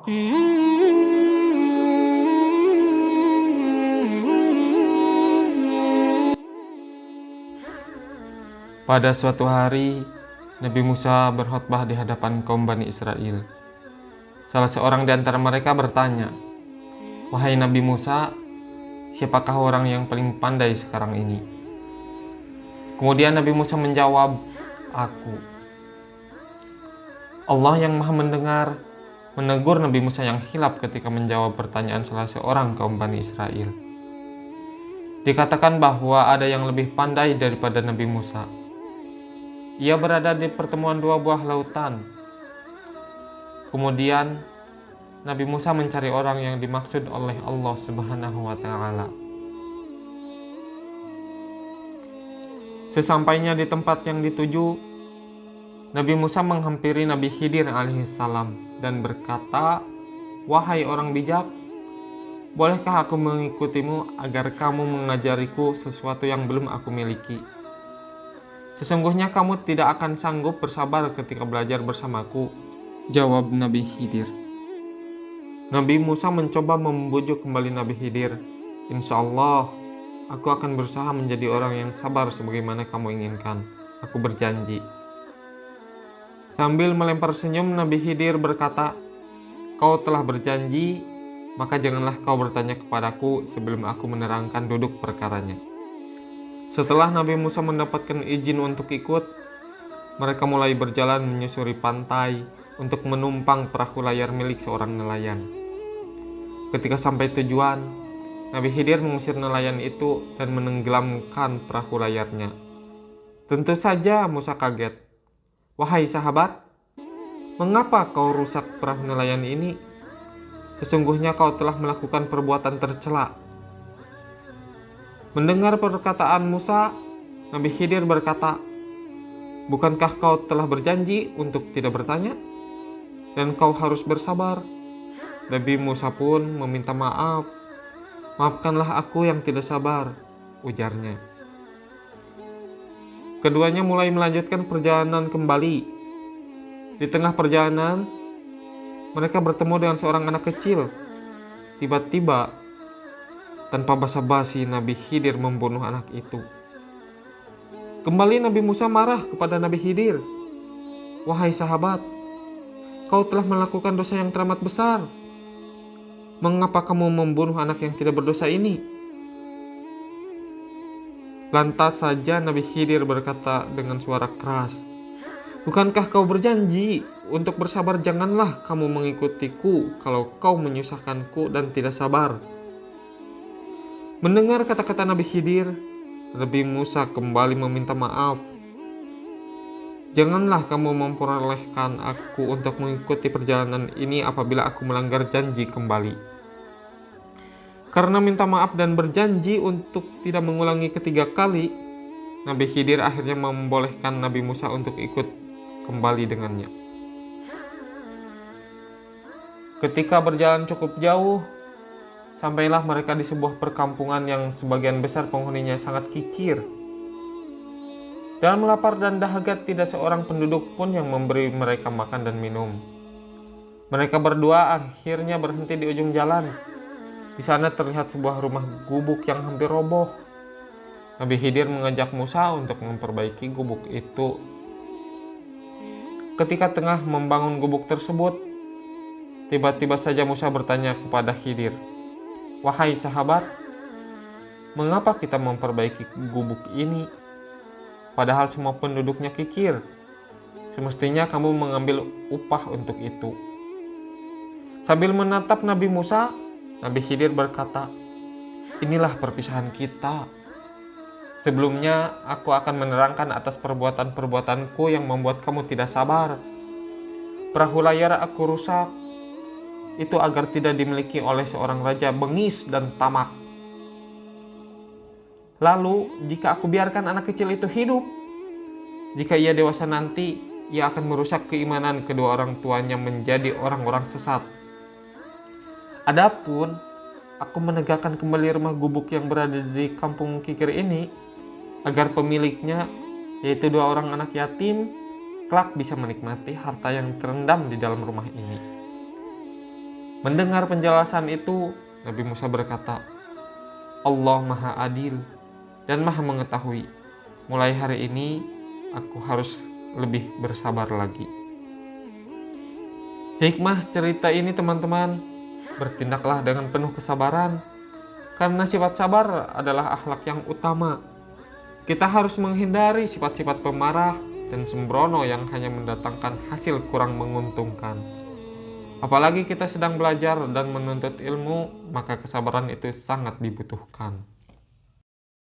Pada suatu hari, Nabi Musa berkhutbah di hadapan kaum Bani Israel. Salah seorang di antara mereka bertanya, "Wahai Nabi Musa, siapakah orang yang paling pandai sekarang ini?" Kemudian Nabi Musa menjawab, "Aku." Allah yang Maha Mendengar menegur Nabi Musa yang hilaf ketika menjawab pertanyaan salah seorang kaum Bani Israel. Dikatakan bahwa ada yang lebih pandai daripada Nabi Musa. Ia berada di pertemuan dua buah lautan. Kemudian Nabi Musa mencari orang yang dimaksud oleh Allah Subhanahu wa Ta'ala. Sesampainya di tempat yang dituju, Nabi Musa menghampiri Nabi Khidir alaihissalam dan berkata, "Wahai orang bijak, bolehkah aku mengikutimu agar kamu mengajariku sesuatu yang belum aku miliki? Sesungguhnya kamu tidak akan sanggup bersabar ketika belajar bersamaku," jawab Nabi Khidir. Nabi Musa mencoba membujuk kembali Nabi Khidir. "Insya Allah, aku akan berusaha menjadi orang yang sabar sebagaimana kamu inginkan. Aku berjanji." Sambil melempar senyum, Nabi Khidir berkata, "Kau telah berjanji, maka janganlah kau bertanya kepadaku sebelum aku menerangkan duduk perkaranya." Setelah Nabi Musa mendapatkan izin untuk ikut, mereka mulai berjalan menyusuri pantai untuk menumpang perahu layar milik seorang nelayan. Ketika sampai tujuan, Nabi Khidir mengusir nelayan itu dan menenggelamkan perahu layarnya. Tentu saja Musa kaget. "Wahai sahabat, mengapa kau rusak perahu nelayan ini? Sesungguhnya kau telah melakukan perbuatan tercela." Mendengar perkataan Musa, Nabi Khidir berkata, "Bukankah kau telah berjanji untuk tidak bertanya? Dan kau harus bersabar." Nabi Musa pun meminta maaf. "Maafkanlah aku yang tidak sabar," ujarnya. Keduanya mulai melanjutkan perjalanan kembali. Di tengah perjalanan, mereka bertemu dengan seorang anak kecil. Tiba-tiba, tanpa basa-basi, Nabi Khidir membunuh anak itu. Kembali Nabi Musa marah kepada Nabi Khidir. "Wahai sahabat, kau telah melakukan dosa yang teramat besar. Mengapa kamu membunuh anak yang tidak berdosa ini?" Lantas saja Nabi Khidir berkata dengan suara keras, "Bukankah kau berjanji untuk bersabar? Janganlah kamu mengikutiku kalau kau menyusahkanku dan tidak sabar." Mendengar kata-kata Nabi Khidir, Nabi Musa kembali meminta maaf. "Janganlah kamu memperolehkan aku untuk mengikuti perjalanan ini apabila aku melanggar janji kembali." Karena minta maaf dan berjanji untuk tidak mengulangi ketiga kali, Nabi Khidir akhirnya membolehkan Nabi Musa untuk ikut kembali dengannya. Ketika berjalan cukup jauh, sampailah mereka di sebuah perkampungan yang sebagian besar penghuninya sangat kikir. Dalam lapar dan dahaga, tidak seorang penduduk pun yang memberi mereka makan dan minum. Mereka berdua akhirnya berhenti di ujung jalan. Di sana terlihat sebuah rumah gubuk yang hampir roboh. Nabi Khidir mengajak Musa untuk memperbaiki gubuk itu. Ketika tengah membangun gubuk tersebut, tiba-tiba saja Musa bertanya kepada Khidir, "Wahai sahabat, mengapa kita memperbaiki gubuk ini? Padahal semua penduduknya kikir. Semestinya kamu mengambil upah untuk itu." Sambil menatap Nabi Musa, Nabi Khidir berkata, "Inilah perpisahan kita. Sebelumnya aku akan menerangkan atas perbuatan-perbuatanku yang membuat kamu tidak sabar. Perahu layar aku rusak, itu agar tidak dimiliki oleh seorang raja bengis dan tamak. Lalu, jika aku biarkan anak kecil itu hidup, jika ia dewasa nanti, ia akan merusak keimanan kedua orang tuanya menjadi orang-orang sesat. Adapun, aku menegakkan kembali rumah gubuk yang berada di kampung kikir ini, agar pemiliknya, yaitu dua orang anak yatim, kelak bisa menikmati harta yang terendam di dalam rumah ini." Mendengar penjelasan itu, Nabi Musa berkata, Allah Maha Adil dan Maha Mengetahui. Mulai hari ini, aku harus lebih bersabar lagi. Hikmah cerita ini teman-teman, bertindaklah dengan penuh kesabaran. Karena sifat sabar adalah akhlak yang utama. Kita harus menghindari sifat-sifat pemarah dan sembrono yang hanya mendatangkan hasil kurang menguntungkan. Apalagi kita sedang belajar dan menuntut ilmu, maka kesabaran itu sangat dibutuhkan.